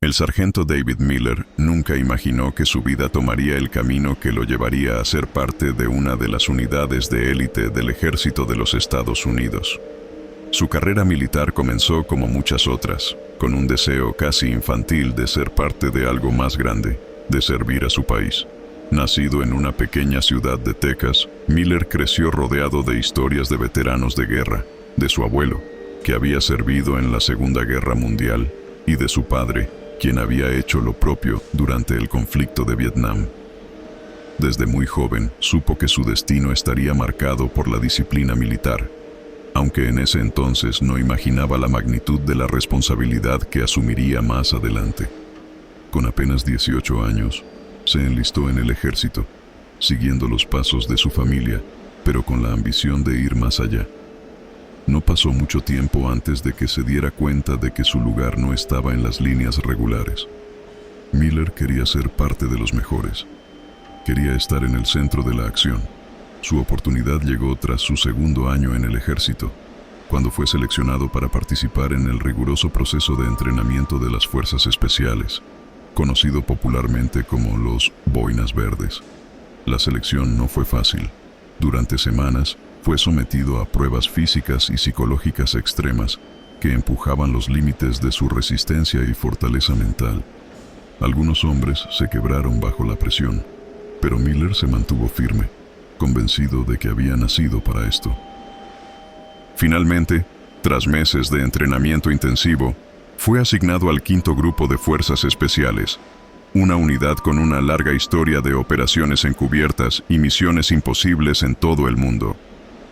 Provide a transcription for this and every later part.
El sargento David Miller nunca imaginó que su vida tomaría el camino que lo llevaría a ser parte de una de las unidades de élite del ejército de los Estados Unidos. Su carrera militar comenzó como muchas otras, con un deseo casi infantil de ser parte de algo más grande, de servir a su país. Nacido en una pequeña ciudad de Texas, Miller creció rodeado de historias de veteranos de guerra, de su abuelo, que había servido en la Segunda Guerra Mundial, y de su padre, quien había hecho lo propio durante el conflicto de Vietnam. Desde muy joven, supo que su destino estaría marcado por la disciplina militar, aunque en ese entonces no imaginaba la magnitud de la responsabilidad que asumiría más adelante. Con apenas 18 años, se enlistó en el ejército, siguiendo los pasos de su familia, pero con la ambición de ir más allá. No pasó mucho tiempo antes de que se diera cuenta de que su lugar no estaba en las líneas regulares. Miller quería ser parte de los mejores. Quería estar en el centro de la acción. Su oportunidad llegó tras su segundo año en el ejército, cuando fue seleccionado para participar en el riguroso proceso de entrenamiento de las Fuerzas Especiales, conocido popularmente como los Boinas Verdes. La selección no fue fácil. Durante semanas, fue sometido a pruebas físicas y psicológicas extremas que empujaban los límites de su resistencia y fortaleza mental. Algunos hombres se quebraron bajo la presión, pero Miller se mantuvo firme, convencido de que había nacido para esto. Finalmente, tras meses de entrenamiento intensivo, fue asignado al 5º Grupo de Fuerzas Especiales, una unidad con una larga historia de operaciones encubiertas y misiones imposibles en todo el mundo.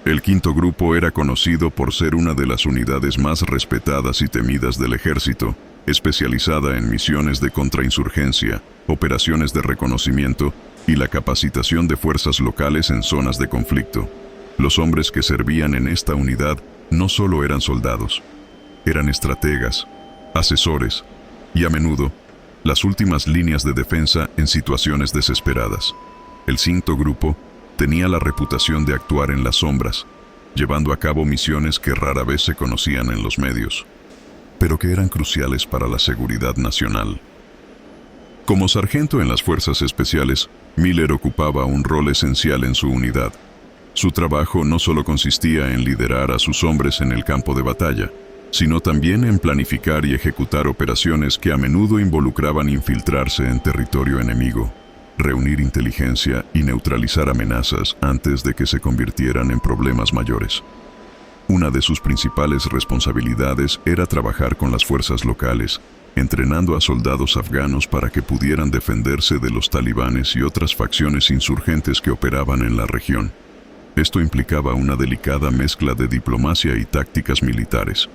El 5º Grupo era conocido por ser una de las unidades más respetadas y temidas del ejército, especializada en misiones de contrainsurgencia, operaciones de reconocimiento y la capacitación de fuerzas locales en zonas de conflicto. Los hombres que servían en esta unidad no solo eran soldados, eran estrategas, asesores y a menudo las últimas líneas de defensa en situaciones desesperadas. El 5º Grupo tenía la reputación de actuar en las sombras, llevando a cabo misiones que rara vez se conocían en los medios, pero que eran cruciales para la seguridad nacional. Como sargento en las Fuerzas Especiales, Miller ocupaba un rol esencial en su unidad. Su trabajo no solo consistía en liderar a sus hombres en el campo de batalla, sino también en planificar y ejecutar operaciones que a menudo involucraban infiltrarse en territorio enemigo, reunir inteligencia y neutralizar amenazas antes de que se convirtieran en problemas mayores. Una de sus principales responsabilidades era trabajar con las fuerzas locales, entrenando a soldados afganos para que pudieran defenderse de los talibanes y otras facciones insurgentes que operaban en la región. Esto implicaba una delicada mezcla de diplomacia y tácticas militares.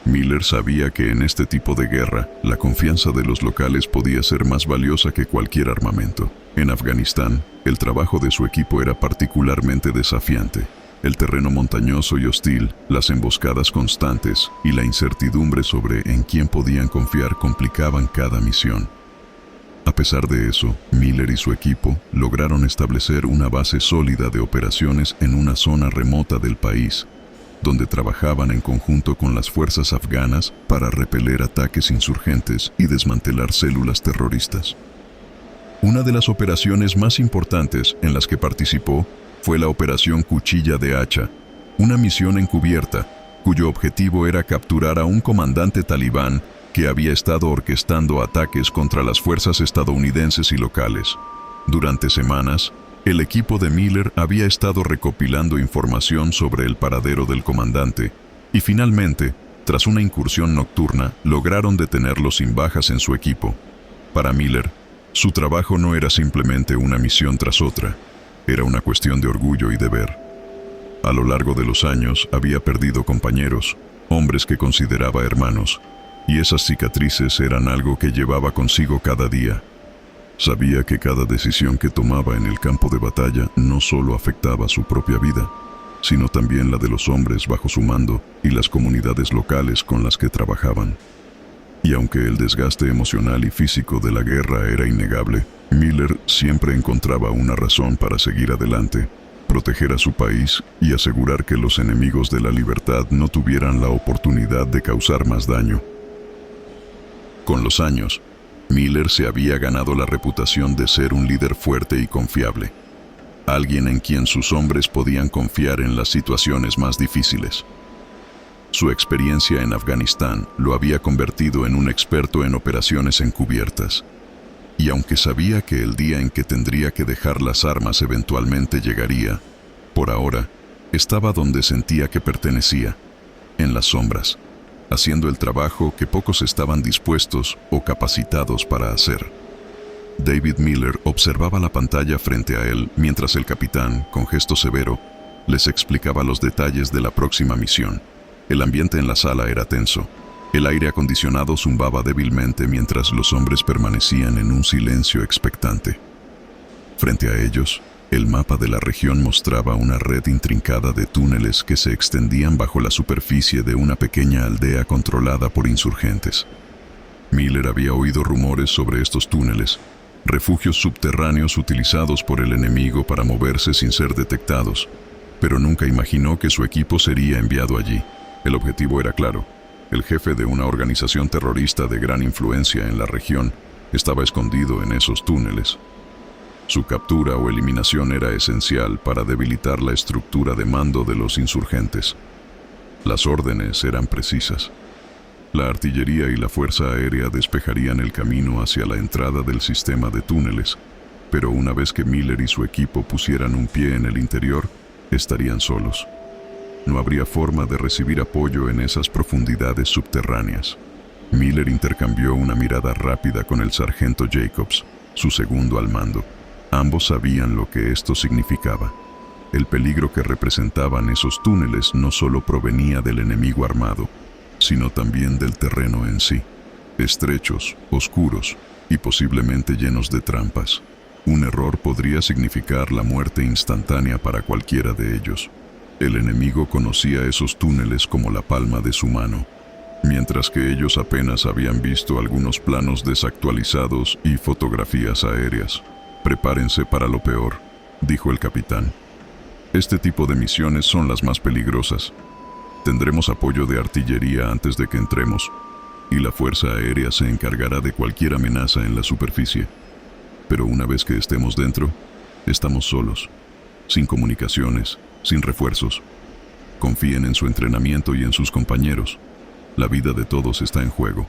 Miller sabía que en este tipo de guerra, la confianza de los locales podía ser más valiosa que cualquier armamento. En Afganistán, el trabajo de su equipo era particularmente desafiante. El terreno montañoso y hostil, las emboscadas constantes y la incertidumbre sobre en quién podían confiar complicaban cada misión. A pesar de eso, Miller y su equipo lograron establecer una base sólida de operaciones en una zona remota del país, donde trabajaban en conjunto con las fuerzas afganas para repeler ataques insurgentes y desmantelar células terroristas. Una de las operaciones más importantes en las que participó fue la Operación Cuchilla de Hacha, una misión encubierta cuyo objetivo era capturar a un comandante talibán que había estado orquestando ataques contra las fuerzas estadounidenses y locales. Durante semanas, el equipo de Miller había estado recopilando información sobre el paradero del comandante y finalmente, tras una incursión nocturna, lograron detenerlo sin bajas en su equipo. Para Miller, su trabajo no era simplemente una misión tras otra, era una cuestión de orgullo y deber. A lo largo de los años había perdido compañeros, hombres que consideraba hermanos, y esas cicatrices eran algo que llevaba consigo cada día. Sabía que cada decisión que tomaba en el campo de batalla no solo afectaba su propia vida, sino también la de los hombres bajo su mando y las comunidades locales con las que trabajaban. Y aunque el desgaste emocional y físico de la guerra era innegable, Miller siempre encontraba una razón para seguir adelante, proteger a su país y asegurar que los enemigos de la libertad no tuvieran la oportunidad de causar más daño. Con los años, Miller se había ganado la reputación de ser un líder fuerte y confiable, alguien en quien sus hombres podían confiar en las situaciones más difíciles. Su experiencia en Afganistán lo había convertido en un experto en operaciones encubiertas, y aunque sabía que el día en que tendría que dejar las armas eventualmente llegaría, por ahora, estaba donde sentía que pertenecía, en las sombras, haciendo el trabajo que pocos estaban dispuestos o capacitados para hacer. David Miller observaba la pantalla frente a él mientras el capitán, con gesto severo, les explicaba los detalles de la próxima misión. El ambiente en la sala era tenso. El aire acondicionado zumbaba débilmente mientras los hombres permanecían en un silencio expectante. Frente a ellos, el mapa de la región mostraba una red intrincada de túneles que se extendían bajo la superficie de una pequeña aldea controlada por insurgentes. Miller había oído rumores sobre estos túneles, refugios subterráneos utilizados por el enemigo para moverse sin ser detectados, pero nunca imaginó que su equipo sería enviado allí. El objetivo era claro. El jefe de una organización terrorista de gran influencia en la región estaba escondido en esos túneles. Su captura o eliminación era esencial para debilitar la estructura de mando de los insurgentes. Las órdenes eran precisas. La artillería y la fuerza aérea despejarían el camino hacia la entrada del sistema de túneles, pero una vez que Miller y su equipo pusieran un pie en el interior, estarían solos. No habría forma de recibir apoyo en esas profundidades subterráneas. Miller intercambió una mirada rápida con el sargento Jacobs, su segundo al mando. Ambos sabían lo que esto significaba. El peligro que representaban esos túneles no solo provenía del enemigo armado, sino también del terreno en sí. Estrechos, oscuros y posiblemente llenos de trampas. Un error podría significar la muerte instantánea para cualquiera de ellos. El enemigo conocía esos túneles como la palma de su mano, mientras que ellos apenas habían visto algunos planos desactualizados y fotografías aéreas. «Prepárense para lo peor», dijo el capitán. «Este tipo de misiones son las más peligrosas. Tendremos apoyo de artillería antes de que entremos, y la fuerza aérea se encargará de cualquier amenaza en la superficie. Pero una vez que estemos dentro, estamos solos, sin comunicaciones, sin refuerzos. Confíen en su entrenamiento y en sus compañeros. La vida de todos está en juego».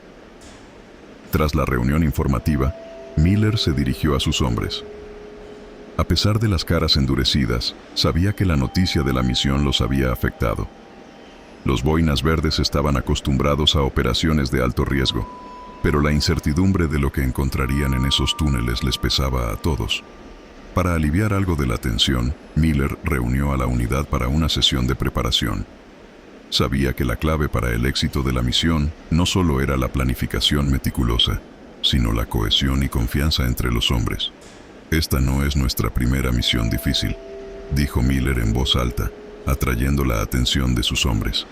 Tras la reunión informativa, Miller se dirigió a sus hombres. A pesar de las caras endurecidas, sabía que la noticia de la misión los había afectado. Los boinas verdes estaban acostumbrados a operaciones de alto riesgo, pero la incertidumbre de lo que encontrarían en esos túneles les pesaba a todos. Para aliviar algo de la tensión, Miller reunió a la unidad para una sesión de preparación. Sabía que la clave para el éxito de la misión no solo era la planificación meticulosa, sino la cohesión y confianza entre los hombres. «Esta no es nuestra primera misión difícil», dijo Miller en voz alta, atrayendo la atención de sus hombres.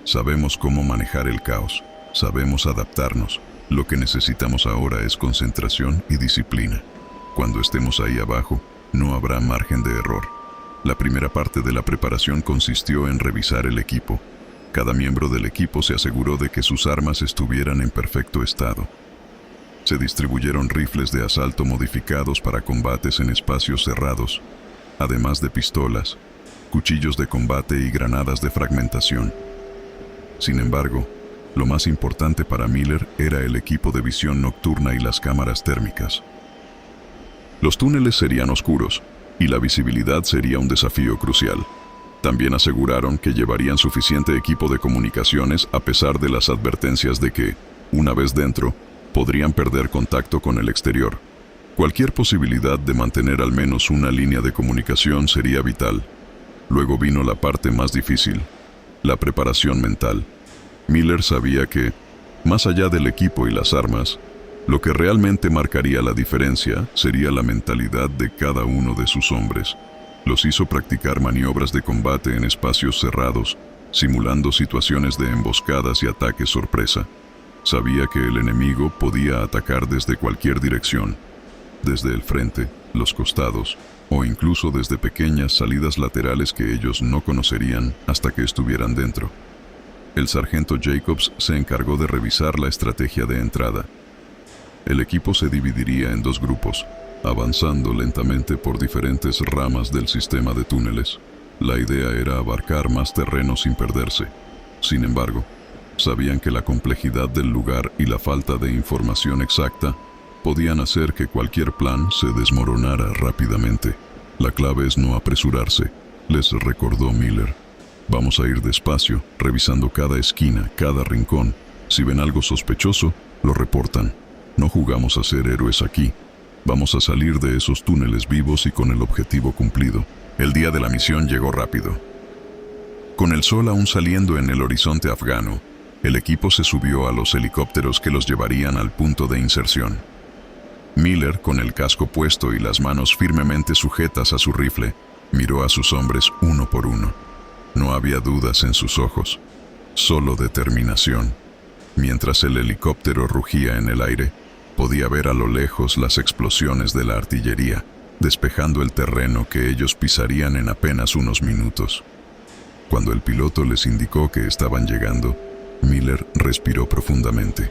«Sabemos cómo manejar el caos, sabemos adaptarnos. Lo que necesitamos ahora es concentración y disciplina. Cuando estemos ahí abajo, no habrá margen de error». La primera parte de la preparación consistió en revisar el equipo. Cada miembro del equipo se aseguró de que sus armas estuvieran en perfecto estado. Se distribuyeron rifles de asalto modificados para combates en espacios cerrados, además de pistolas, cuchillos de combate y granadas de fragmentación. Sin embargo, lo más importante para Miller era el equipo de visión nocturna y las cámaras térmicas. Los túneles serían oscuros, y la visibilidad sería un desafío crucial. También aseguraron que llevarían suficiente equipo de comunicaciones a pesar de las advertencias de que, una vez dentro, podrían perder contacto con el exterior. Cualquier posibilidad de mantener al menos una línea de comunicación sería vital. Luego vino la parte más difícil, la preparación mental. Miller sabía que, más allá del equipo y las armas, lo que realmente marcaría la diferencia sería la mentalidad de cada uno de sus hombres. Los hizo practicar maniobras de combate en espacios cerrados, simulando situaciones de emboscadas y ataques sorpresa. Sabía que el enemigo podía atacar desde cualquier dirección, desde el frente, los costados, o incluso desde pequeñas salidas laterales que ellos no conocerían hasta que estuvieran dentro. El sargento Jacobs se encargó de revisar la estrategia de entrada. El equipo se dividiría en dos grupos, avanzando lentamente por diferentes ramas del sistema de túneles. La idea era abarcar más terreno sin perderse. Sin embargo, sabían que la complejidad del lugar y la falta de información exacta podían hacer que cualquier plan se desmoronara rápidamente. La clave es no apresurarse, les recordó Miller. Vamos a ir despacio, revisando cada esquina, cada rincón. Si ven algo sospechoso, lo reportan. No jugamos a ser héroes aquí. Vamos a salir de esos túneles vivos y con el objetivo cumplido. El día de la misión llegó rápido. Con el sol aún saliendo en el horizonte afgano, el equipo se subió a los helicópteros que los llevarían al punto de inserción. Miller, con el casco puesto y las manos firmemente sujetas a su rifle, miró a sus hombres uno por uno. No había dudas en sus ojos, solo determinación. Mientras el helicóptero rugía en el aire, podía ver a lo lejos las explosiones de la artillería, despejando el terreno que ellos pisarían en apenas unos minutos. Cuando el piloto les indicó que estaban llegando, Miller respiró profundamente.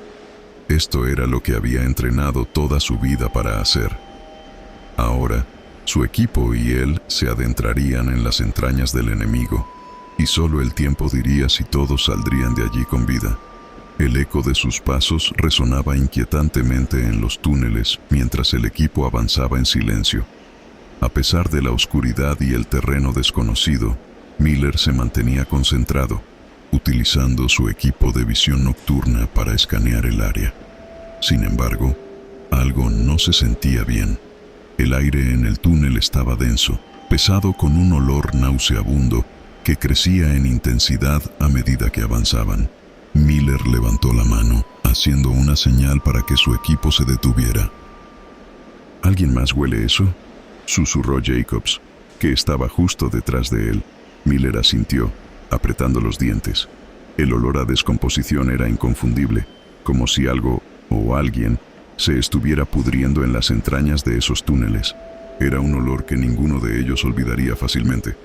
Esto era lo que había entrenado toda su vida para hacer. Ahora, su equipo y él se adentrarían en las entrañas del enemigo, y solo el tiempo diría si todos saldrían de allí con vida. El eco de sus pasos resonaba inquietantemente en los túneles mientras el equipo avanzaba en silencio. A pesar de la oscuridad y el terreno desconocido, Miller se mantenía concentrado, utilizando su equipo de visión nocturna para escanear el área. Sin embargo, algo no se sentía bien. El aire en el túnel estaba denso, pesado con un olor nauseabundo que crecía en intensidad a medida que avanzaban. Miller levantó la mano, haciendo una señal para que su equipo se detuviera. ¿Alguien más huele eso?, susurró Jacobs, que estaba justo detrás de él. Miller asintió, apretando los dientes. El olor a descomposición era inconfundible, como si algo o alguien se estuviera pudriendo en las entrañas de esos túneles. Era un olor que ninguno de ellos olvidaría fácilmente,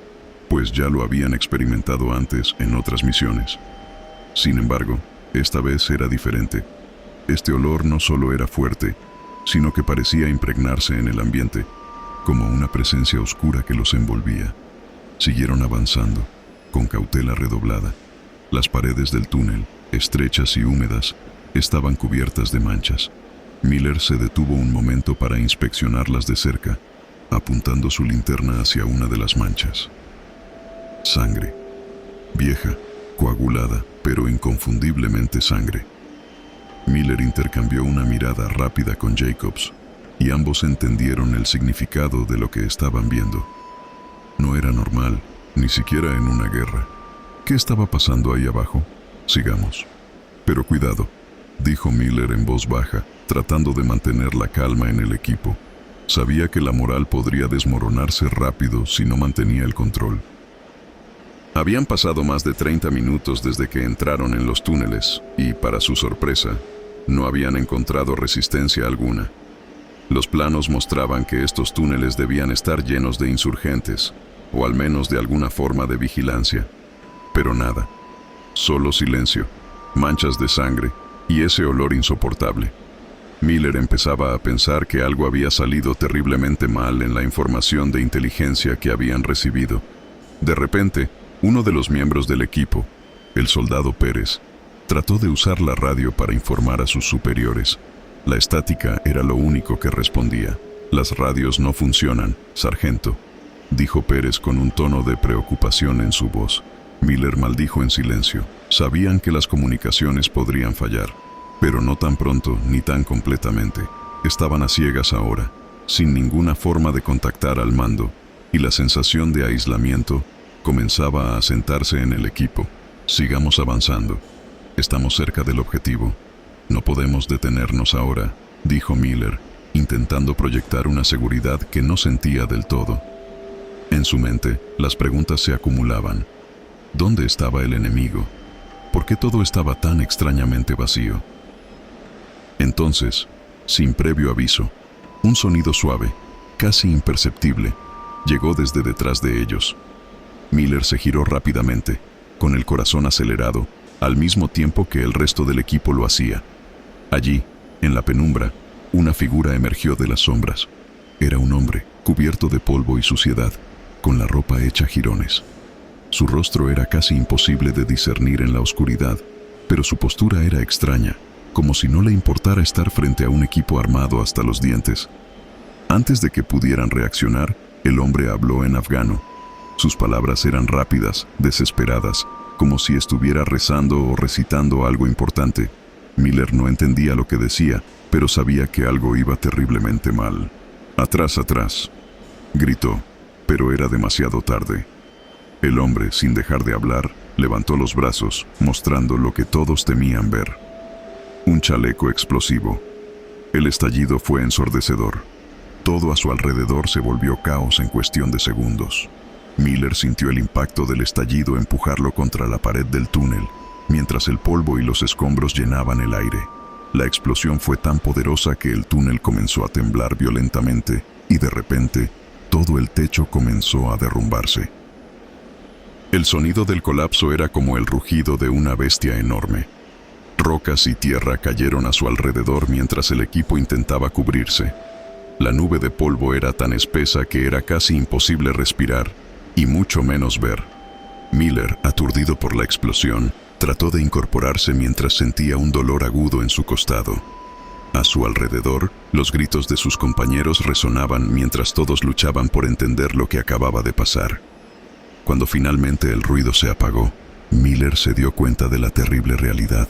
pues ya lo habían experimentado antes en otras misiones. Sin embargo, esta vez era diferente. Este olor no solo era fuerte, sino que parecía impregnarse en el ambiente, como una presencia oscura que los envolvía. Siguieron avanzando, con cautela redoblada. Las paredes del túnel, estrechas y húmedas, estaban cubiertas de manchas. Miller se detuvo un momento para inspeccionarlas de cerca, apuntando su linterna hacia una de las manchas. Sangre. Vieja, coagulada, pero inconfundiblemente sangre. Miller intercambió una mirada rápida con Jacobs, y ambos entendieron el significado de lo que estaban viendo. No era normal, ni siquiera en una guerra. ¿Qué estaba pasando ahí abajo? Sigamos. Pero cuidado, dijo Miller en voz baja, tratando de mantener la calma en el equipo. Sabía que la moral podría desmoronarse rápido si no mantenía el control. Habían pasado más de 30 minutos desde que entraron en los túneles y, para su sorpresa, no habían encontrado resistencia alguna. Los planos mostraban que estos túneles debían estar llenos de insurgentes, o al menos de alguna forma de vigilancia. Pero nada. Solo silencio, manchas de sangre y ese olor insoportable. Miller empezaba a pensar que algo había salido terriblemente mal en la información de inteligencia que habían recibido. De repente, uno de los miembros del equipo, el soldado Pérez, trató de usar la radio para informar a sus superiores. La estática era lo único que respondía. Las radios no funcionan, sargento, dijo Pérez con un tono de preocupación en su voz. Miller maldijo en silencio. Sabían que las comunicaciones podrían fallar, pero no tan pronto ni tan completamente. Estaban a ciegas ahora, sin ninguna forma de contactar al mando, y la sensación de aislamiento comenzaba a asentarse en el equipo. Sigamos avanzando. Estamos cerca del objetivo. No podemos detenernos ahora, dijo Miller, intentando proyectar una seguridad que no sentía del todo. En su mente, las preguntas se acumulaban. ¿Dónde estaba el enemigo? ¿Por qué todo estaba tan extrañamente vacío? Entonces, sin previo aviso, un sonido suave, casi imperceptible, llegó desde detrás de ellos. Miller se giró rápidamente, con el corazón acelerado, al mismo tiempo que el resto del equipo lo hacía. Allí, en la penumbra, Una figura emergió de las sombras. Era un hombre, cubierto de polvo y suciedad, con la ropa hecha jirones. Su rostro era casi imposible de discernir en la oscuridad, pero su postura era extraña, como si no le importara estar frente a un equipo armado hasta los dientes. Antes de que pudieran reaccionar, el hombre habló en afgano. Sus palabras eran rápidas, desesperadas, como si estuviera rezando o recitando algo importante. Miller no entendía lo que decía, pero sabía que algo iba terriblemente mal. «Atrás, atrás», gritó, pero era demasiado tarde. El hombre, sin dejar de hablar, levantó los brazos, mostrando lo que todos temían ver. Un chaleco explosivo. El estallido fue ensordecedor. Todo a su alrededor se volvió caos en cuestión de segundos. Miller sintió el impacto del estallido empujarlo contra la pared del túnel, mientras el polvo y los escombros llenaban el aire. La explosión fue tan poderosa que el túnel comenzó a temblar violentamente y de repente, todo el techo comenzó a derrumbarse. El sonido del colapso era como el rugido de una bestia enorme. Rocas y tierra cayeron a su alrededor mientras el equipo intentaba cubrirse. La nube de polvo era tan espesa que era casi imposible respirar, y mucho menos ver. Miller, aturdido por la explosión, trató de incorporarse mientras sentía un dolor agudo en su costado. A su alrededor, los gritos de sus compañeros resonaban mientras todos luchaban por entender lo que acababa de pasar. Cuando finalmente el ruido se apagó, Miller se dio cuenta de la terrible realidad.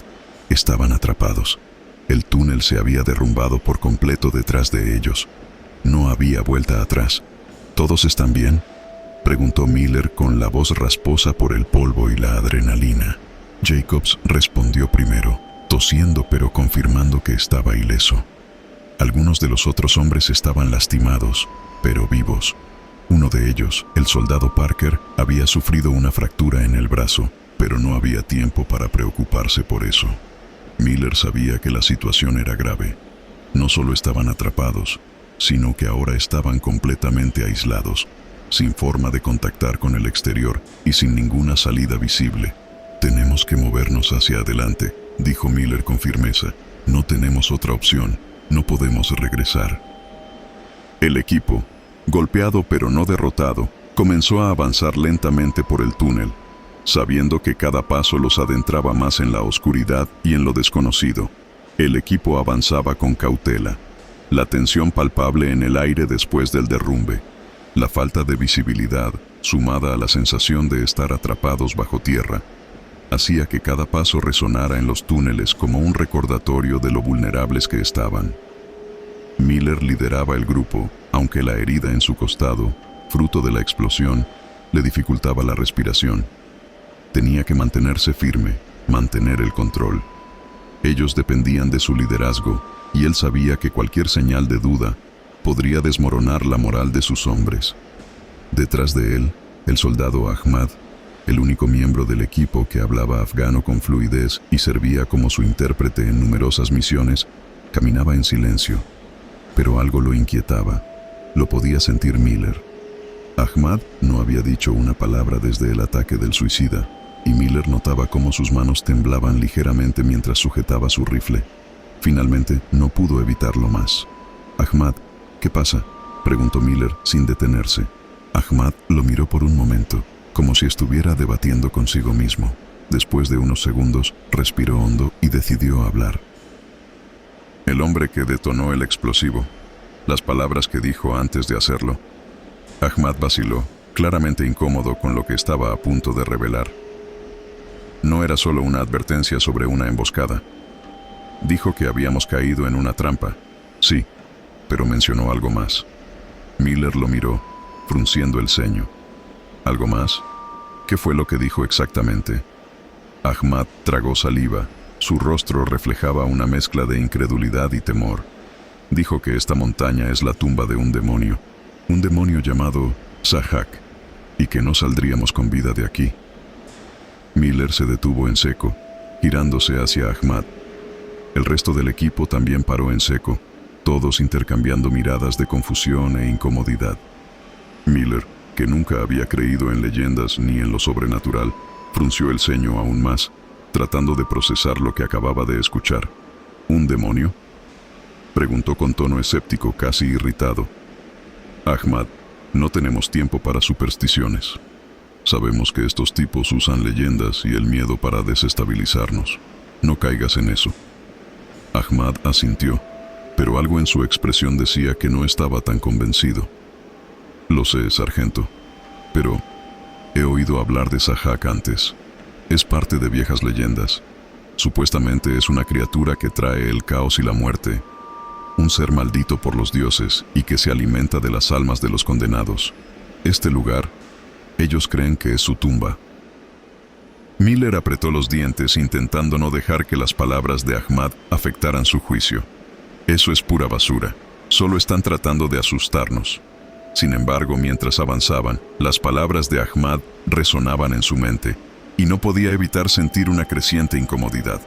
Estaban atrapados. El túnel se había derrumbado por completo detrás de ellos. No había vuelta atrás. ¿Todos están bien?, preguntó Miller con la voz rasposa por el polvo y la adrenalina. Jacobs respondió primero, tosiendo pero confirmando que estaba ileso. Algunos de los otros hombres estaban lastimados, pero vivos. Uno de ellos, el soldado Parker, había sufrido una fractura en el brazo, pero no había tiempo para preocuparse por eso. Miller sabía que la situación era grave. No solo estaban atrapados, sino que ahora estaban completamente aislados, sin forma de contactar con el exterior y sin ninguna salida visible. «Tenemos que movernos hacia adelante», dijo Miller con firmeza. «No tenemos otra opción, no podemos regresar». El equipo, golpeado pero no derrotado, comenzó a avanzar lentamente por el túnel, sabiendo que cada paso los adentraba más en la oscuridad y en lo desconocido. El equipo avanzaba con cautela. La tensión palpable en el aire después del derrumbe, la falta de visibilidad, sumada a la sensación de estar atrapados bajo tierra, hacía que cada paso resonara en los túneles como un recordatorio de lo vulnerables que estaban. Miller lideraba el grupo, aunque la herida en su costado, fruto de la explosión, le dificultaba la respiración. Tenía que mantenerse firme, mantener el control. Ellos dependían de su liderazgo, y él sabía que cualquier señal de duda podría desmoronar la moral de sus hombres. Detrás de él, el soldado Ahmad, el único miembro del equipo que hablaba afgano con fluidez y servía como su intérprete en numerosas misiones, caminaba en silencio. Pero algo lo inquietaba. Lo podía sentir Miller. Ahmad no había dicho una palabra desde el ataque del suicida, y Miller notaba cómo sus manos temblaban ligeramente mientras sujetaba su rifle. Finalmente, no pudo evitarlo más. «Ahmad, ¿qué pasa?», preguntó Miller sin detenerse. Ahmad lo miró por un momento, como si estuviera debatiendo consigo mismo. Después de unos segundos, respiró hondo y decidió hablar. «El hombre que detonó el explosivo. Las palabras que dijo antes de hacerlo». Ahmad vaciló, claramente incómodo con lo que estaba a punto de revelar. No era solo una advertencia sobre una emboscada. Dijo que habíamos caído en una trampa. Sí, pero mencionó algo más. Miller lo miró, frunciendo el ceño. ¿Algo más? ¿Qué fue lo que dijo exactamente? Ahmad tragó saliva. Su rostro reflejaba una mezcla de incredulidad y temor. Dijo que esta montaña es la tumba de un demonio llamado Sahak, y que no saldríamos con vida de aquí. Miller se detuvo en seco, girándose hacia Ahmad. El resto del equipo también paró en seco, todos intercambiando miradas de confusión e incomodidad. Miller, que nunca había creído en leyendas ni en lo sobrenatural, frunció el ceño aún más, tratando de procesar lo que acababa de escuchar. ¿Un demonio? Preguntó con tono escéptico, casi irritado. Ahmad, no tenemos tiempo para supersticiones. Sabemos que estos tipos usan leyendas y el miedo para desestabilizarnos. No caigas en eso. Ahmad asintió, pero algo en su expresión decía que no estaba tan convencido. Lo sé, sargento, pero he oído hablar de Sahak antes. Es parte de viejas leyendas. Supuestamente es una criatura que trae el caos y la muerte, un ser maldito por los dioses y que se alimenta de las almas de los condenados. Este lugar, ellos creen que es su tumba. Miller apretó los dientes intentando no dejar que las palabras de Ahmad afectaran su juicio. Eso es pura basura. Solo están tratando de asustarnos. Sin embargo, mientras avanzaban, las palabras de Ahmad resonaban en su mente, y no podía evitar sentir una creciente incomodidad.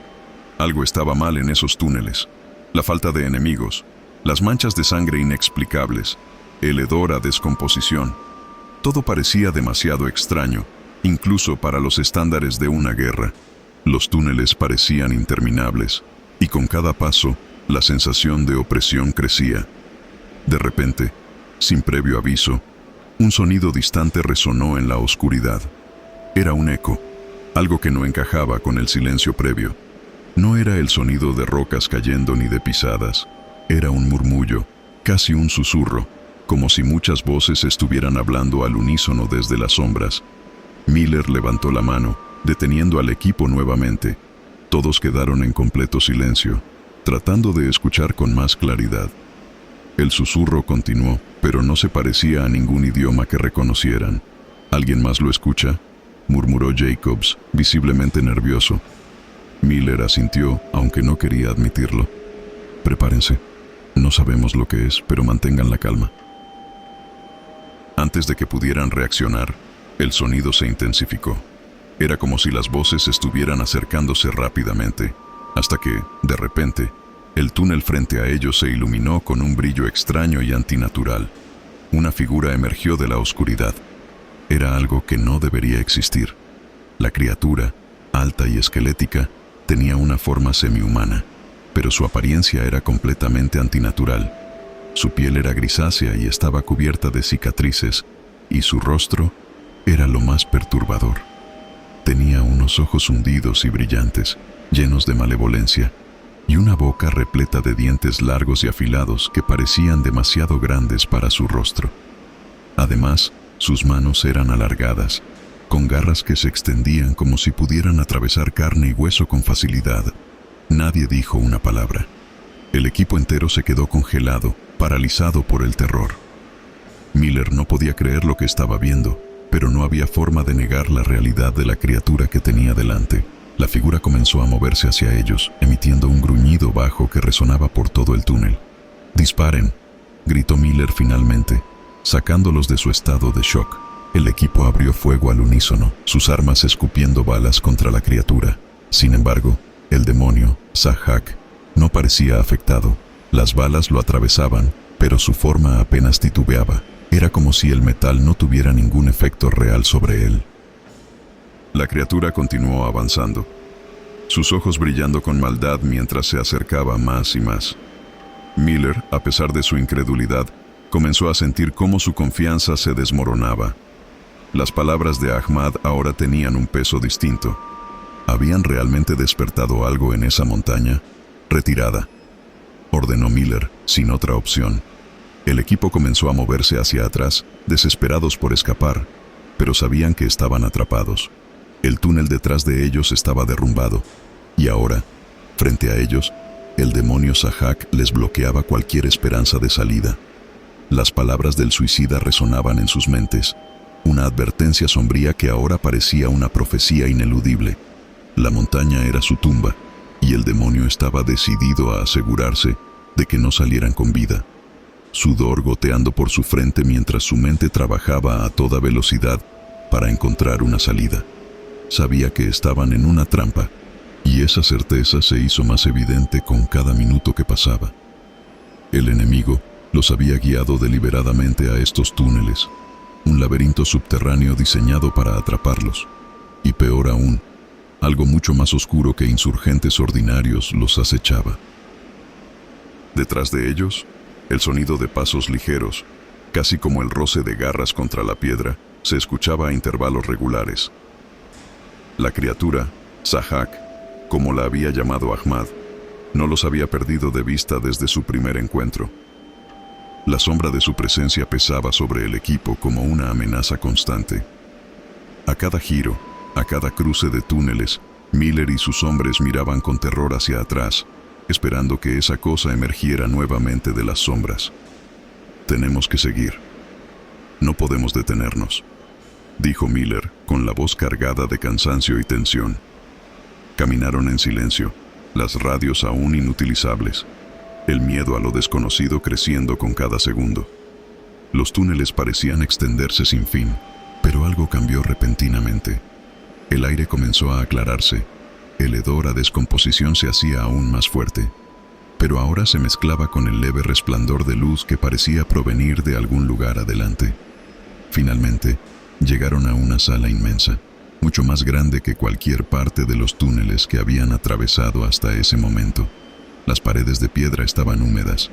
Algo estaba mal en esos túneles. La falta de enemigos, las manchas de sangre inexplicables, el hedor a descomposición. Todo parecía demasiado extraño, incluso para los estándares de una guerra. Los túneles parecían interminables, y con cada paso, la sensación de opresión crecía. De repente, sin previo aviso, un sonido distante resonó en la oscuridad. Era un eco, algo que no encajaba con el silencio previo. No era el sonido de rocas cayendo ni de pisadas. Era un murmullo, casi un susurro, como si muchas voces estuvieran hablando al unísono desde las sombras. Miller levantó la mano, deteniendo al equipo nuevamente. Todos quedaron en completo silencio, tratando de escuchar con más claridad. El susurro continuó, pero no se parecía a ningún idioma que reconocieran. ¿Alguien más lo escucha?, murmuró Jacobs, visiblemente nervioso. Miller asintió, aunque no quería admitirlo. Prepárense. No sabemos lo que es, pero mantengan la calma. Antes de que pudieran reaccionar, el sonido se intensificó. Era como si las voces estuvieran acercándose rápidamente, hasta que, de repente, el túnel frente a ellos se iluminó con un brillo extraño y antinatural. Una figura emergió de la oscuridad. Era algo que no debería existir. La criatura, alta y esquelética, tenía una forma semihumana, pero su apariencia era completamente antinatural. Su piel era grisácea y estaba cubierta de cicatrices, y su rostro era lo más perturbador. Tenía unos ojos hundidos y brillantes, llenos de malevolencia, y una boca repleta de dientes largos y afilados que parecían demasiado grandes para su rostro. Además, sus manos eran alargadas, con garras que se extendían como si pudieran atravesar carne y hueso con facilidad. Nadie dijo una palabra. El equipo entero se quedó congelado, paralizado por el terror. Miller no podía creer lo que estaba viendo, pero no había forma de negar la realidad de la criatura que tenía delante. La figura comenzó a moverse hacia ellos, emitiendo un gruñido bajo que resonaba por todo el túnel. «¡Disparen!», gritó Miller finalmente, sacándolos de su estado de shock. El equipo abrió fuego al unísono, sus armas escupiendo balas contra la criatura. Sin embargo, el demonio, Sahak, no parecía afectado. Las balas lo atravesaban, pero su forma apenas titubeaba. Era como si el metal no tuviera ningún efecto real sobre él. La criatura continuó avanzando, sus ojos brillando con maldad mientras se acercaba más y más. Miller, a pesar de su incredulidad, comenzó a sentir cómo su confianza se desmoronaba. Las palabras de Ahmad ahora tenían un peso distinto. ¿Habían realmente despertado algo en esa montaña? «Retirada», ordenó Miller, sin otra opción. El equipo comenzó a moverse hacia atrás, desesperados por escapar, pero sabían que estaban atrapados. El túnel detrás de ellos estaba derrumbado, y ahora, frente a ellos, el demonio Sahak les bloqueaba cualquier esperanza de salida. Las palabras del suicida resonaban en sus mentes, una advertencia sombría que ahora parecía una profecía ineludible. La montaña era su tumba, y el demonio estaba decidido a asegurarse de que no salieran con vida. Sudor goteando por su frente mientras su mente trabajaba a toda velocidad para encontrar una salida. Sabía que estaban en una trampa, y esa certeza se hizo más evidente con cada minuto que pasaba. El enemigo los había guiado deliberadamente a estos túneles, un laberinto subterráneo diseñado para atraparlos, y peor aún, algo mucho más oscuro que insurgentes ordinarios los acechaba. Detrás de ellos, el sonido de pasos ligeros, casi como el roce de garras contra la piedra, se escuchaba a intervalos regulares. La criatura, Sahak, como la había llamado Ahmad, no los había perdido de vista desde su primer encuentro. La sombra de su presencia pesaba sobre el equipo como una amenaza constante. A cada giro, a cada cruce de túneles, Miller y sus hombres miraban con terror hacia atrás, esperando que esa cosa emergiera nuevamente de las sombras. «Tenemos que seguir. No podemos detenernos», dijo Miller, con la voz cargada de cansancio y tensión. Caminaron en silencio, las radios aún inutilizables, el miedo a lo desconocido creciendo con cada segundo. Los túneles parecían extenderse sin fin, pero algo cambió repentinamente. El aire comenzó a aclararse, el hedor a descomposición se hacía aún más fuerte, pero ahora se mezclaba con el leve resplandor de luz que parecía provenir de algún lugar adelante. Finalmente, llegaron a una sala inmensa, mucho más grande que cualquier parte de los túneles que habían atravesado hasta ese momento. Las paredes de piedra estaban húmedas,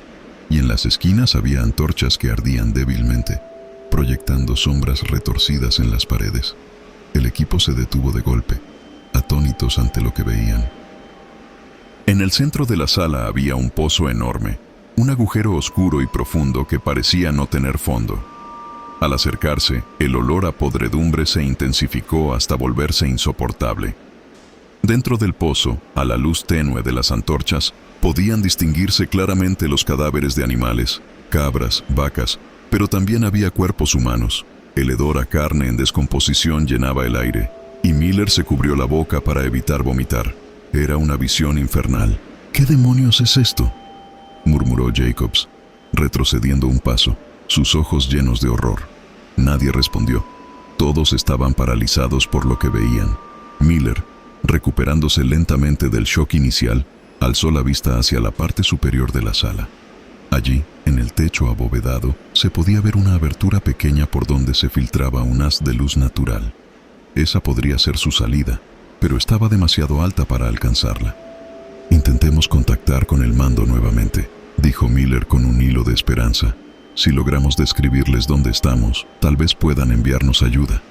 y en las esquinas había antorchas que ardían débilmente, proyectando sombras retorcidas en las paredes. El equipo se detuvo de golpe, atónitos ante lo que veían. En el centro de la sala había un pozo enorme, un agujero oscuro y profundo que parecía no tener fondo. Al acercarse, el olor a podredumbre se intensificó hasta volverse insoportable. Dentro del pozo, a la luz tenue de las antorchas, podían distinguirse claramente los cadáveres de animales, cabras, vacas, pero también había cuerpos humanos. El hedor a carne en descomposición llenaba el aire, y Miller se cubrió la boca para evitar vomitar. Era una visión infernal. «¿Qué demonios es esto?», murmuró Jacobs, retrocediendo un paso, sus ojos llenos de horror. Nadie respondió. Todos estaban paralizados por lo que veían. Miller, recuperándose lentamente del shock inicial, alzó la vista hacia la parte superior de la sala. Allí, en el techo abovedado, se podía ver una abertura pequeña por donde se filtraba un haz de luz natural. Esa podría ser su salida, pero estaba demasiado alta para alcanzarla. «Intentemos contactar con el mando nuevamente», dijo Miller con un hilo de esperanza. «Si logramos describirles dónde estamos, tal vez puedan enviarnos ayuda».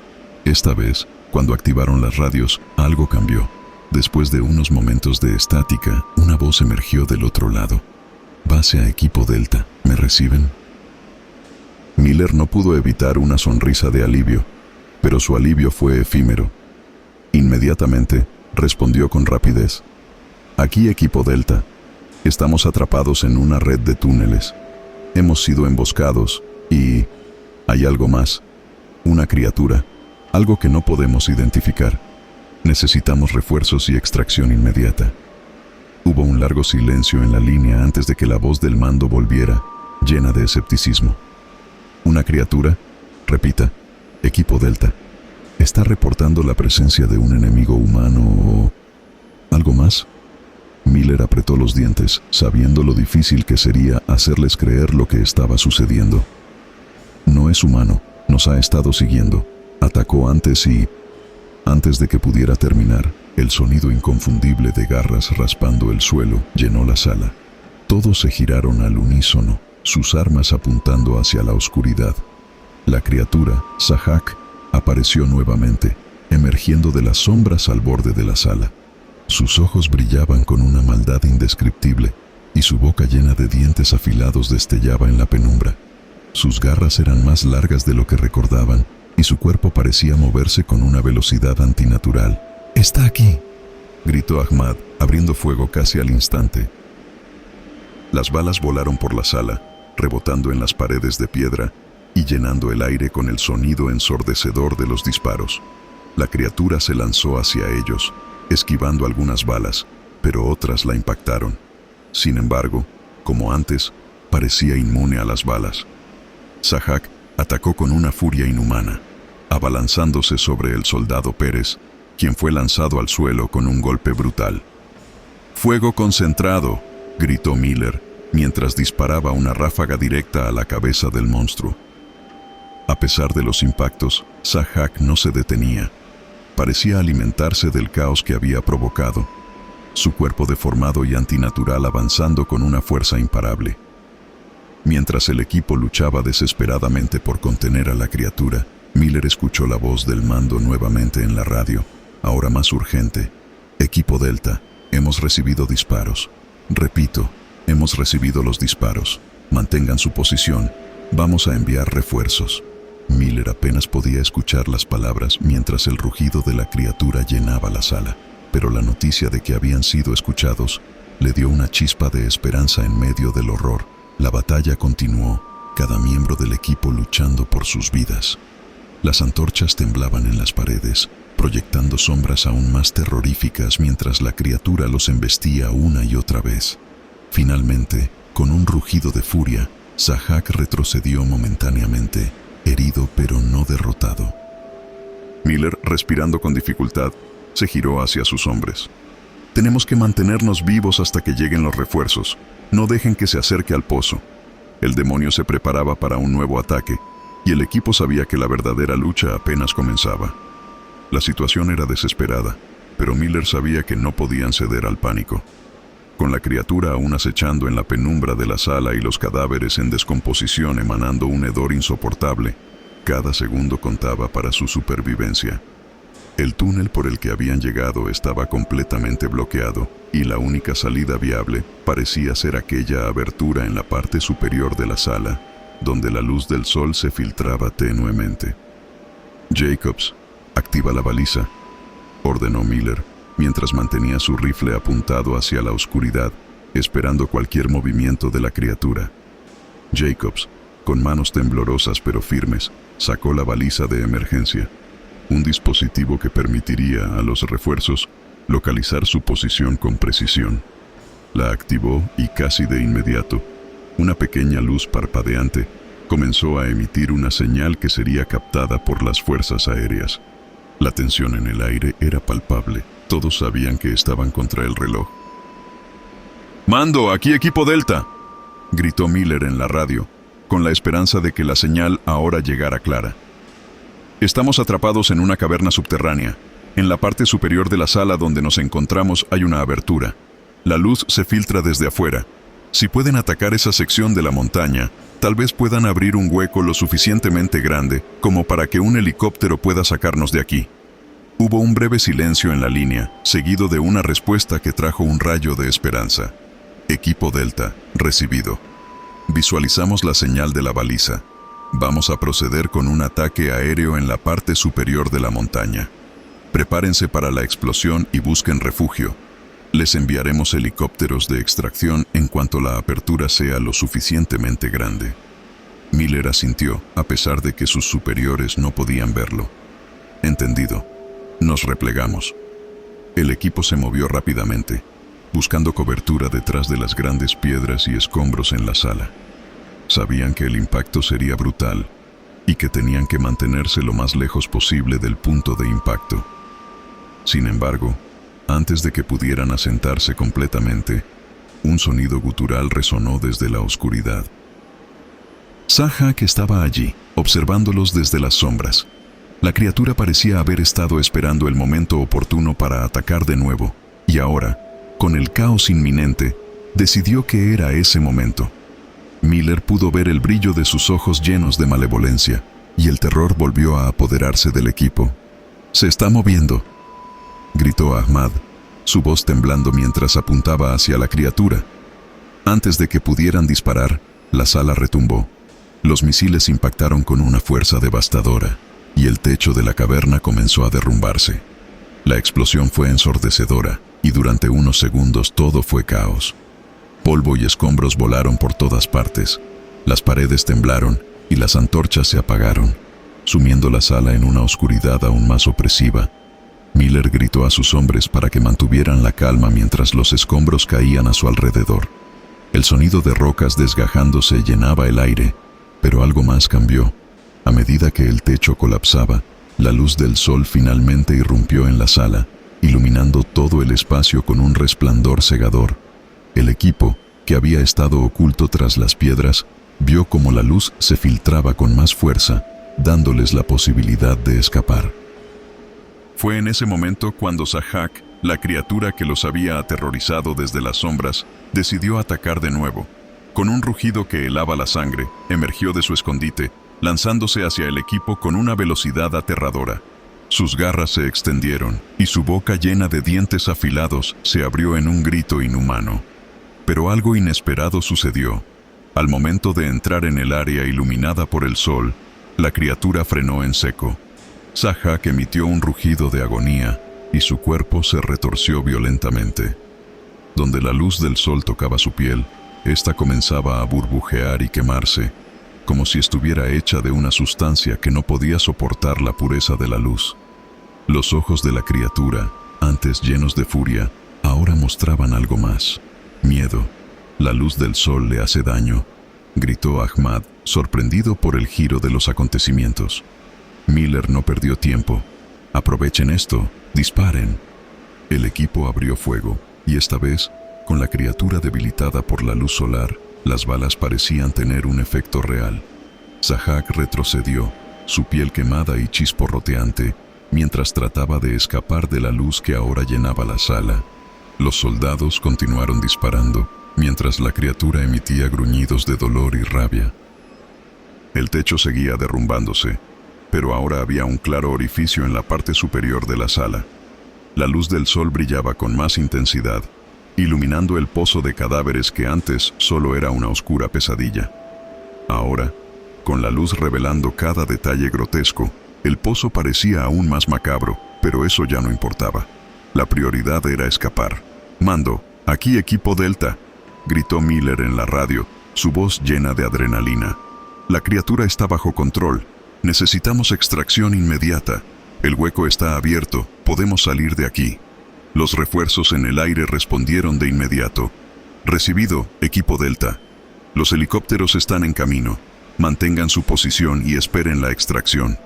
Esta vez, cuando activaron las radios, algo cambió. Después de unos momentos de estática, una voz emergió del otro lado. «Base a equipo Delta, ¿me reciben?». Miller no pudo evitar una sonrisa de alivio, pero su alivio fue efímero. Inmediatamente, respondió con rapidez. «Aquí equipo Delta. Estamos atrapados en una red de túneles. Hemos sido emboscados y... hay algo más. Una criatura. Algo que no podemos identificar. Necesitamos refuerzos y extracción inmediata». Hubo un largo silencio en la línea antes de que la voz del mando volviera, llena de escepticismo. «¿Una criatura? Repita. Equipo Delta. ¿Está reportando la presencia de un enemigo humano o... algo más?». Miller apretó los dientes, sabiendo lo difícil que sería hacerles creer lo que estaba sucediendo. «No es humano, nos ha estado siguiendo. Atacó antes y...». Antes de que pudiera terminar, el sonido inconfundible de garras raspando el suelo llenó la sala. Todos se giraron al unísono, sus armas apuntando hacia la oscuridad. La criatura, Sahak, apareció nuevamente, emergiendo de las sombras al borde de la sala. Sus ojos brillaban con una maldad indescriptible, y su boca llena de dientes afilados destellaba en la penumbra. Sus garras eran más largas de lo que recordaban, y su cuerpo parecía moverse con una velocidad antinatural. «¡Está aquí!», gritó Ahmad, abriendo fuego casi al instante. Las balas volaron por la sala, rebotando en las paredes de piedra y llenando el aire con el sonido ensordecedor de los disparos. La criatura se lanzó hacia ellos, esquivando algunas balas, pero otras la impactaron. Sin embargo, como antes, parecía inmune a las balas. Sahak atacó con una furia inhumana, abalanzándose sobre el soldado Pérez, quien fue lanzado al suelo con un golpe brutal. «¡Fuego concentrado!», gritó Miller, mientras disparaba una ráfaga directa a la cabeza del monstruo. A pesar de los impactos, Sahak no se detenía. Parecía alimentarse del caos que había provocado. su cuerpo deformado y antinatural avanzando con una fuerza imparable. Mientras el equipo luchaba desesperadamente por contener a la criatura, Miller escuchó la voz del mando nuevamente en la radio, ahora más urgente. Equipo Delta, hemos recibido disparos. Repito, hemos recibido los disparos. Mantengan su posición. Vamos a enviar refuerzos. Miller apenas podía escuchar las palabras mientras el rugido de la criatura llenaba la sala, pero la noticia de que habían sido escuchados le dio una chispa de esperanza en medio del horror. La batalla continuó, cada miembro del equipo luchando por sus vidas. Las antorchas temblaban en las paredes, proyectando sombras aún más terroríficas mientras la criatura los embestía una y otra vez. Finalmente, con un rugido de furia, Sahak retrocedió momentáneamente, herido pero no derrotado. Miller, respirando con dificultad, se giró hacia sus hombres. Tenemos que mantenernos vivos hasta que lleguen los refuerzos. No dejen que se acerque al pozo. El demonio se preparaba para un nuevo ataque, y el equipo sabía que la verdadera lucha apenas comenzaba. La situación era desesperada, pero Miller sabía que no podían ceder al pánico. Con la criatura aún acechando en la penumbra de la sala y los cadáveres en descomposición emanando un hedor insoportable, cada segundo contaba para su supervivencia. El túnel por el que habían llegado estaba completamente bloqueado, y la única salida viable parecía ser aquella abertura en la parte superior de la sala, donde la luz del sol se filtraba tenuemente. Jacobs, activa la baliza, ordenó Miller, mientras mantenía su rifle apuntado hacia la oscuridad, esperando cualquier movimiento de la criatura. Jacobs, con manos temblorosas pero firmes, sacó la baliza de emergencia, un dispositivo que permitiría a los refuerzos localizar su posición con precisión. La activó y casi de inmediato, una pequeña luz parpadeante comenzó a emitir una señal que sería captada por las fuerzas aéreas. La tensión en el aire era palpable. Todos sabían que estaban contra el reloj. «Mando, aquí equipo Delta», gritó Miller en la radio, con la esperanza de que la señal ahora llegara clara. «Estamos atrapados en una caverna subterránea. En la parte superior de la sala donde nos encontramos hay una abertura. La luz se filtra desde afuera. Si pueden atacar esa sección de la montaña, tal vez puedan abrir un hueco lo suficientemente grande como para que un helicóptero pueda sacarnos de aquí». Hubo un breve silencio en la línea, seguido de una respuesta que trajo un rayo de esperanza. Equipo Delta, recibido. Visualizamos la señal de la baliza. Vamos a proceder con un ataque aéreo en la parte superior de la montaña. Prepárense para la explosión y busquen refugio. Les enviaremos helicópteros de extracción en cuanto la apertura sea lo suficientemente grande. Miller asintió, a pesar de que sus superiores no podían verlo. Entendido. Nos replegamos. El equipo se movió rápidamente, buscando cobertura detrás de las grandes piedras y escombros en la sala. Sabían que el impacto sería brutal y que tenían que mantenerse lo más lejos posible del punto de impacto. Sin embargo, antes de que pudieran asentarse completamente, un sonido gutural resonó desde la oscuridad. Sahak estaba allí, observándolos desde las sombras. La criatura parecía haber estado esperando el momento oportuno para atacar de nuevo, y ahora, con el caos inminente, decidió que era ese momento. Miller pudo ver el brillo de sus ojos llenos de malevolencia, y el terror volvió a apoderarse del equipo. «Se está moviendo», gritó Ahmad, su voz temblando mientras apuntaba hacia la criatura. Antes de que pudieran disparar, la sala retumbó. Los misiles impactaron con una fuerza devastadora, y el techo de la caverna comenzó a derrumbarse. La explosión fue ensordecedora, y durante unos segundos todo fue caos. Polvo y escombros volaron por todas partes. Las paredes temblaron, y las antorchas se apagaron, sumiendo la sala en una oscuridad aún más opresiva. Miller gritó a sus hombres para que mantuvieran la calma mientras los escombros caían a su alrededor. El sonido de rocas desgajándose llenaba el aire, pero algo más cambió. A medida que el techo colapsaba, la luz del sol finalmente irrumpió en la sala, iluminando todo el espacio con un resplandor cegador. El equipo, que había estado oculto tras las piedras, vio cómo la luz se filtraba con más fuerza, dándoles la posibilidad de escapar. Fue en ese momento cuando Sahak La criatura que los había aterrorizado desde las sombras decidió atacar de nuevo. Con un rugido que helaba la sangre, emergió de su escondite, lanzándose hacia el equipo con una velocidad aterradora. Sus garras se extendieron y su boca llena de dientes afilados se abrió en un grito inhumano. Pero algo inesperado sucedió. Al momento de entrar en el área iluminada por el sol, la criatura frenó en seco. Sahak emitió un rugido de agonía y su cuerpo se retorció violentamente. Donde la luz del sol tocaba su piel, ésta comenzaba a burbujear y quemarse, como si estuviera hecha de una sustancia que no podía soportar la pureza de la luz. Los ojos de la criatura, antes llenos de furia, ahora mostraban algo más: miedo. «La luz del sol le hace daño», gritó Ahmad, sorprendido por el giro de los acontecimientos. Miller no perdió tiempo. «Aprovechen esto, disparen». El equipo abrió fuego, y esta vez, con la criatura debilitada por la luz solar, las balas parecían tener un efecto real. Sahak retrocedió, su piel quemada y chisporroteante, mientras trataba de escapar de la luz que ahora llenaba la sala. Los soldados continuaron disparando, mientras la criatura emitía gruñidos de dolor y rabia. El techo seguía derrumbándose, pero ahora había un claro orificio en la parte superior de la sala. La luz del sol brillaba con más intensidad, iluminando el pozo de cadáveres que antes solo era una oscura pesadilla. Ahora, con la luz revelando cada detalle grotesco, el pozo parecía aún más macabro, pero eso ya no importaba. La prioridad era escapar. «Mando, aquí equipo Delta», gritó Miller en la radio, su voz llena de adrenalina. «La criatura está bajo control. Necesitamos extracción inmediata. El hueco está abierto. Podemos salir de aquí». Los refuerzos en el aire respondieron de inmediato. «Recibido, equipo Delta. Los helicópteros están en camino. Mantengan su posición y esperen la extracción».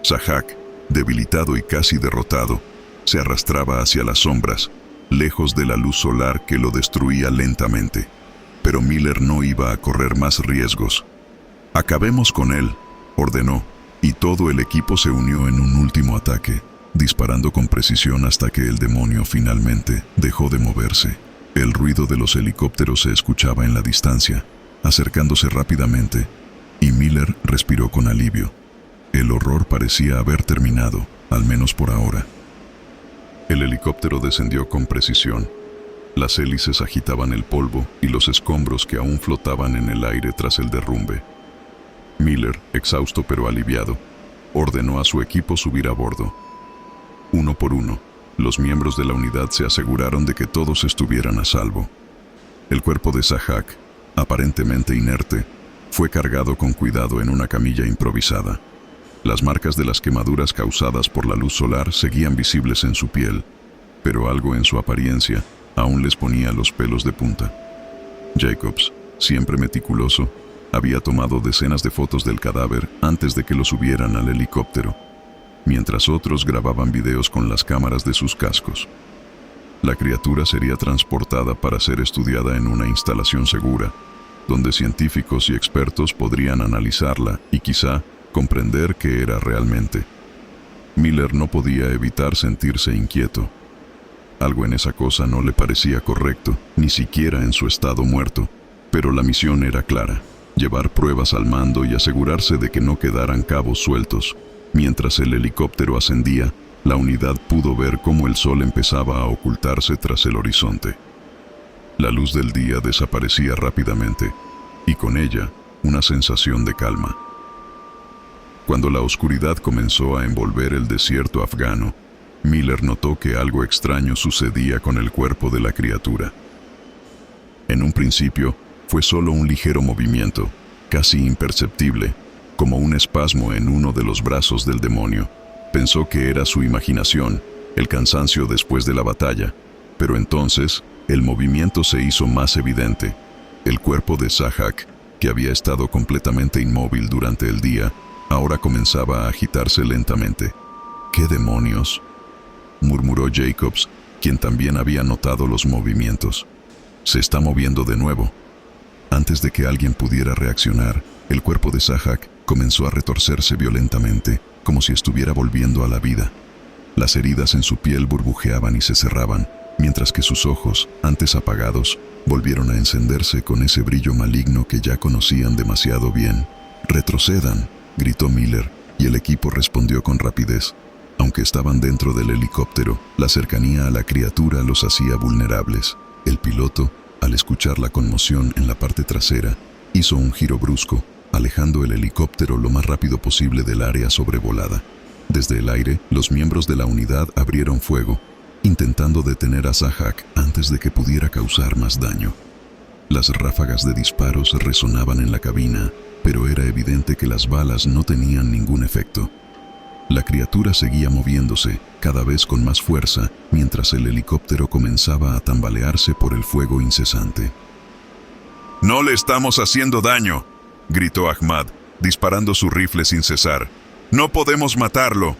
Sahak, debilitado y casi derrotado, se arrastraba hacia las sombras, lejos de la luz solar que lo destruía lentamente. Pero Miller no iba a correr más riesgos. «Acabemos con él», ordenó, y todo el equipo se unió en un último ataque, disparando con precisión hasta que el demonio finalmente dejó de moverse. El ruido de los helicópteros se escuchaba en la distancia, acercándose rápidamente, y Miller respiró con alivio. El horror parecía haber terminado, al menos por ahora. El helicóptero descendió con precisión. Las hélices agitaban el polvo y los escombros que aún flotaban en el aire tras el derrumbe. Miller, exhausto pero aliviado, ordenó a su equipo subir a bordo. Uno por uno, los miembros de la unidad se aseguraron de que todos estuvieran a salvo. El cuerpo de Sahak, aparentemente inerte, fue cargado con cuidado en una camilla improvisada. Las marcas de las quemaduras causadas por la luz solar seguían visibles en su piel, pero algo en su apariencia aún les ponía los pelos de punta. Jacobs, siempre meticuloso, había tomado decenas de fotos del cadáver antes de que lo subieran al helicóptero, mientras otros grababan videos con las cámaras de sus cascos. La criatura sería transportada para ser estudiada en una instalación segura, donde científicos y expertos podrían analizarla y quizá comprender qué era realmente. Miller no podía evitar sentirse inquieto. Algo en esa cosa no le parecía correcto, ni siquiera en su estado muerto, pero la misión era clara: llevar pruebas al mando y asegurarse de que no quedaran cabos sueltos. Mientras el helicóptero ascendía, la unidad pudo ver cómo el sol empezaba a ocultarse tras el horizonte. La luz del día desaparecía rápidamente, y con ella, una sensación de calma. Cuando la oscuridad comenzó a envolver el desierto afgano, Miller notó que algo extraño sucedía con el cuerpo de la criatura. En un principio, fue solo un ligero movimiento, casi imperceptible, como un espasmo en uno de los brazos del demonio. Pensó que era su imaginación, el cansancio después de la batalla, pero entonces el movimiento se hizo más evidente. El cuerpo de Sahak, que había estado completamente inmóvil durante el día, ahora comenzaba a agitarse lentamente. «¿Qué demonios?», murmuró Jacobs, quien también había notado los movimientos. «Se está moviendo de nuevo». Antes de que alguien pudiera reaccionar, el cuerpo de Sahak comenzó a retorcerse violentamente, como si estuviera volviendo a la vida. Las heridas en su piel burbujeaban y se cerraban, mientras que sus ojos, antes apagados, volvieron a encenderse con ese brillo maligno que ya conocían demasiado bien. «¡Retrocedan!», gritó Miller, y el equipo respondió con rapidez. Aunque estaban dentro del helicóptero, la cercanía a la criatura los hacía vulnerables. El piloto, al escuchar la conmoción en la parte trasera, hizo un giro brusco, alejando el helicóptero lo más rápido posible del área sobrevolada. Desde el aire, los miembros de la unidad abrieron fuego, intentando detener a Zahak antes de que pudiera causar más daño. Las ráfagas de disparos resonaban en la cabina, pero era evidente que las balas no tenían ningún efecto. La criatura seguía moviéndose, cada vez con más fuerza, mientras el helicóptero comenzaba a tambalearse por el fuego incesante. «¡No le estamos haciendo daño!», gritó Ahmad, disparando su rifle sin cesar. «¡No podemos matarlo!».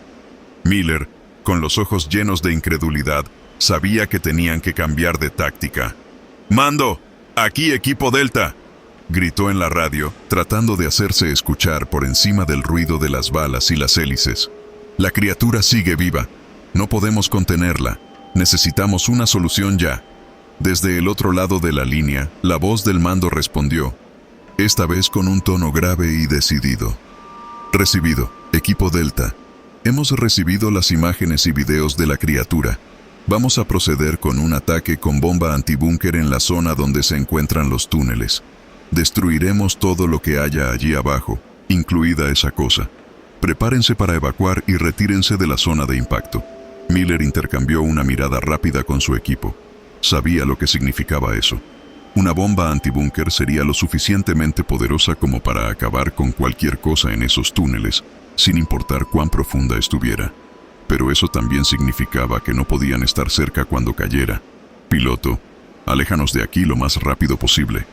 Miller, con los ojos llenos de incredulidad, sabía que tenían que cambiar de táctica. «¡Mando! ¡Aquí equipo Delta!», gritó en la radio, tratando de hacerse escuchar por encima del ruido de las balas y las hélices. «La criatura sigue viva. No podemos contenerla. Necesitamos una solución ya». Desde el otro lado de la línea, la voz del mando respondió, esta vez con un tono grave y decidido. «Recibido, equipo Delta. Hemos recibido las imágenes y videos de la criatura. Vamos a proceder con un ataque con bomba antibúnker en la zona donde se encuentran los túneles. Destruiremos todo lo que haya allí abajo, incluida esa cosa. Prepárense para evacuar y retírense de la zona de impacto». Miller intercambió una mirada rápida con su equipo. Sabía lo que significaba eso. Una bomba antibúnker sería lo suficientemente poderosa como para acabar con cualquier cosa en esos túneles, sin importar cuán profunda estuviera. Pero eso también significaba que no podían estar cerca cuando cayera. «Piloto, aléjanos de aquí lo más rápido posible»,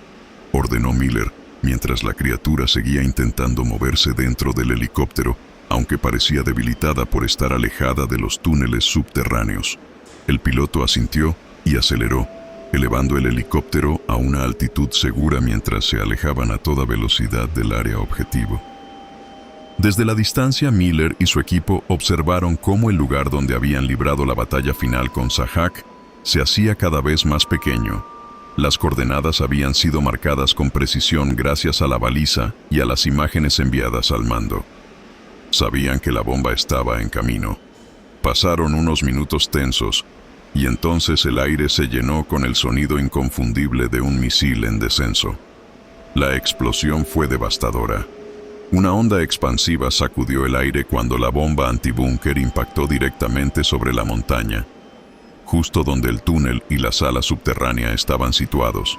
ordenó Miller, mientras la criatura seguía intentando moverse dentro del helicóptero, aunque parecía debilitada por estar alejada de los túneles subterráneos. El piloto asintió y aceleró, elevando el helicóptero a una altitud segura mientras se alejaban a toda velocidad del área objetivo. Desde la distancia, Miller y su equipo observaron cómo el lugar donde habían librado la batalla final con Zahak se hacía cada vez más pequeño. Las coordenadas habían sido marcadas con precisión gracias a la baliza y a las imágenes enviadas al mando. Sabían que la bomba estaba en camino. Pasaron unos minutos tensos, y entonces el aire se llenó con el sonido inconfundible de un misil en descenso. La explosión fue devastadora. Una onda expansiva sacudió el aire cuando la bomba antibúnker impactó directamente sobre la montaña, justo donde el túnel y la sala subterránea estaban situados.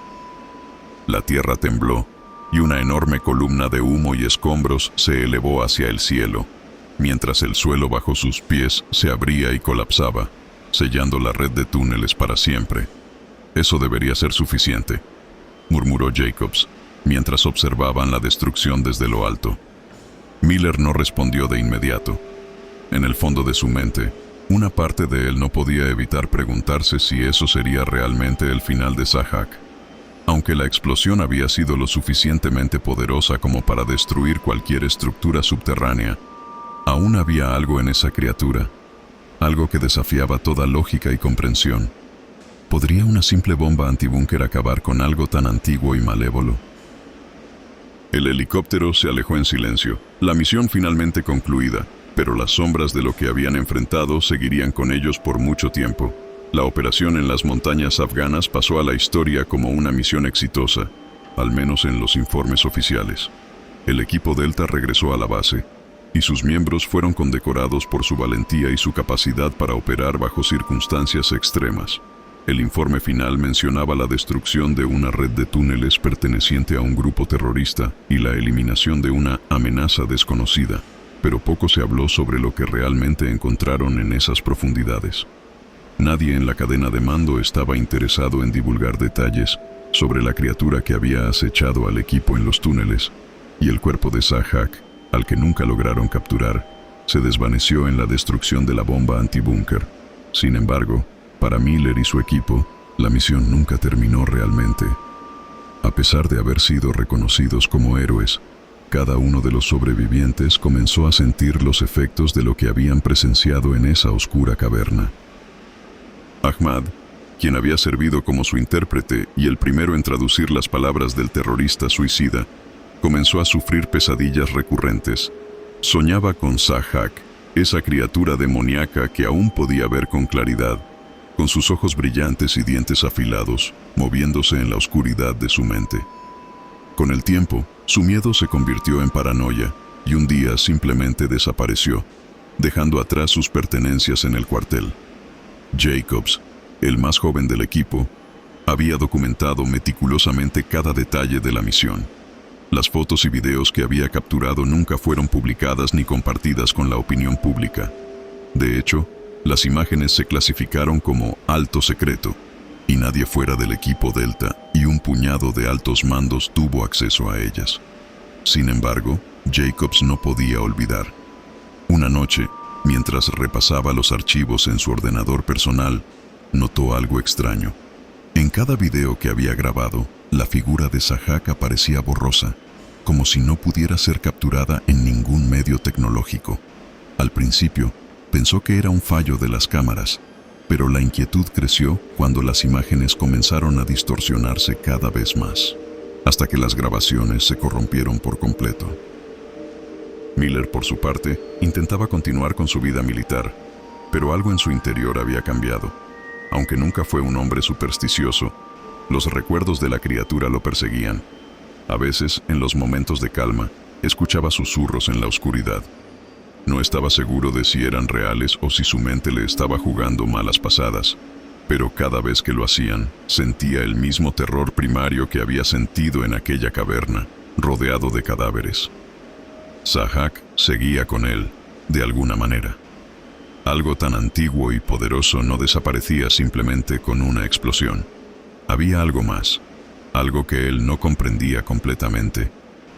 La tierra tembló, y una enorme columna de humo y escombros se elevó hacia el cielo, mientras el suelo bajo sus pies se abría y colapsaba, sellando la red de túneles para siempre. «Eso debería ser suficiente», murmuró Jacobs, mientras observaban la destrucción desde lo alto. Miller no respondió de inmediato. En el fondo de su mente, una parte de él no podía evitar preguntarse si eso sería realmente el final de Zahak. Aunque la explosión había sido lo suficientemente poderosa como para destruir cualquier estructura subterránea, aún había algo en esa criatura, algo que desafiaba toda lógica y comprensión. ¿Podría una simple bomba antibúnker acabar con algo tan antiguo y malévolo? El helicóptero se alejó en silencio, la misión finalmente concluida, pero las sombras de lo que habían enfrentado seguirían con ellos por mucho tiempo. La operación en las montañas afganas pasó a la historia como una misión exitosa, al menos en los informes oficiales. El equipo Delta regresó a la base, y sus miembros fueron condecorados por su valentía y su capacidad para operar bajo circunstancias extremas. El informe final mencionaba la destrucción de una red de túneles perteneciente a un grupo terrorista y la eliminación de una amenaza desconocida, pero poco se habló sobre lo que realmente encontraron en esas profundidades. Nadie en la cadena de mando estaba interesado en divulgar detalles sobre la criatura que había acechado al equipo en los túneles, y el cuerpo de Zahak, al que nunca lograron capturar, se desvaneció en la destrucción de la bomba antibúnker. Sin embargo, para Miller y su equipo, la misión nunca terminó realmente. A pesar de haber sido reconocidos como héroes, Cada uno de los sobrevivientes comenzó a sentir los efectos de lo que habían presenciado en esa oscura caverna. Ahmad, quien había servido como su intérprete y el primero en traducir las palabras del terrorista suicida, comenzó a sufrir pesadillas recurrentes. Soñaba con Sahak, esa criatura demoníaca que aún podía ver con claridad, con sus ojos brillantes y dientes afilados, moviéndose en la oscuridad de su mente. Con el tiempo, su miedo se convirtió en paranoia y un día simplemente desapareció, dejando atrás sus pertenencias en el cuartel. Jacobs, el más joven del equipo, había documentado meticulosamente cada detalle de la misión. Las fotos y videos que había capturado nunca fueron publicadas ni compartidas con la opinión pública. De hecho, las imágenes se clasificaron como alto secreto, y nadie fuera del equipo Delta y un puñado de altos mandos tuvo acceso a ellas. Sin embargo, Jacobs no podía olvidar. Una noche, mientras repasaba los archivos en su ordenador personal, notó algo extraño. En cada video que había grabado, la figura de Sahak aparecía borrosa, como si no pudiera ser capturada en ningún medio tecnológico. Al principio, pensó que era un fallo de las cámaras, pero la inquietud creció cuando las imágenes comenzaron a distorsionarse cada vez más, hasta que las grabaciones se corrompieron por completo. Miller, por su parte, intentaba continuar con su vida militar, pero algo en su interior había cambiado. Aunque nunca fue un hombre supersticioso, los recuerdos de la criatura lo perseguían. A veces, en los momentos de calma, escuchaba susurros en la oscuridad. No estaba seguro de si eran reales o si su mente le estaba jugando malas pasadas, pero cada vez que lo hacían, sentía el mismo terror primario que había sentido en aquella caverna, rodeado de cadáveres. Sahak seguía con él, de alguna manera. Algo tan antiguo y poderoso no desaparecía simplemente con una explosión. Había algo más, algo que él no comprendía completamente,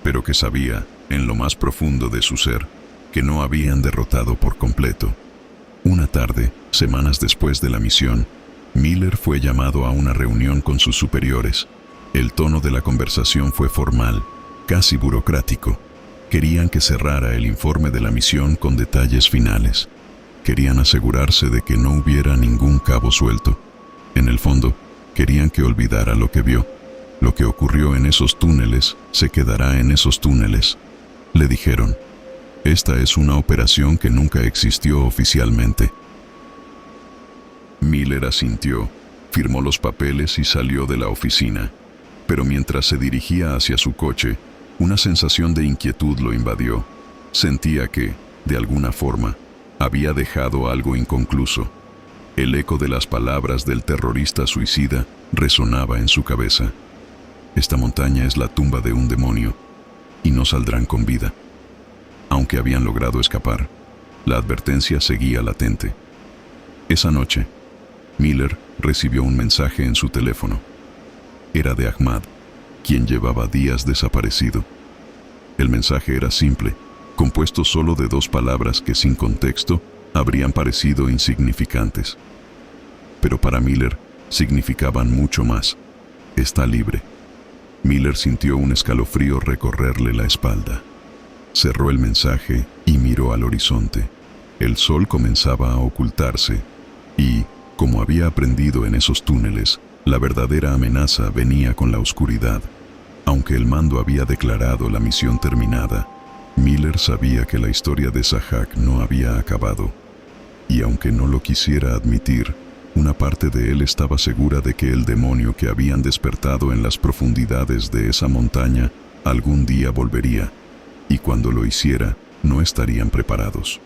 pero que sabía, en lo más profundo de su ser, que no habían derrotado por completo. Una tarde, semanas después de la misión, Miller fue llamado a una reunión con sus superiores. El tono de la conversación fue formal, casi burocrático. Querían que cerrara el informe de la misión con detalles finales. Querían asegurarse de que no hubiera ningún cabo suelto. En el fondo, querían que olvidara lo que vio. Lo que ocurrió en esos túneles se quedará en esos túneles. Le dijeron: esta es una operación que nunca existió oficialmente. Miller asintió, firmó los papeles y salió de la oficina. Pero mientras se dirigía hacia su coche, una sensación de inquietud lo invadió. Sentía que, de alguna forma, había dejado algo inconcluso. El eco de las palabras del terrorista suicida resonaba en su cabeza. Esta montaña es la tumba de un demonio, y no saldrán con vida. Aunque habían logrado escapar, la advertencia seguía latente. Esa noche, Miller recibió un mensaje en su teléfono. Era de Ahmad, quien llevaba días desaparecido. El mensaje era simple, compuesto solo de 2 palabras que sin contexto habrían parecido insignificantes. Pero para Miller significaban mucho más. Está libre. Miller sintió un escalofrío recorrerle la espalda. Cerró el mensaje y miró al horizonte. El sol comenzaba a ocultarse y, como había aprendido en esos túneles, la verdadera amenaza venía con la oscuridad. Aunque el mando había declarado la misión terminada, Miller sabía que la historia de Sahak no había acabado. Y aunque no lo quisiera admitir, una parte de él estaba segura de que el demonio que habían despertado en las profundidades de esa montaña algún día volvería. Y cuando lo hiciera, no estarían preparados.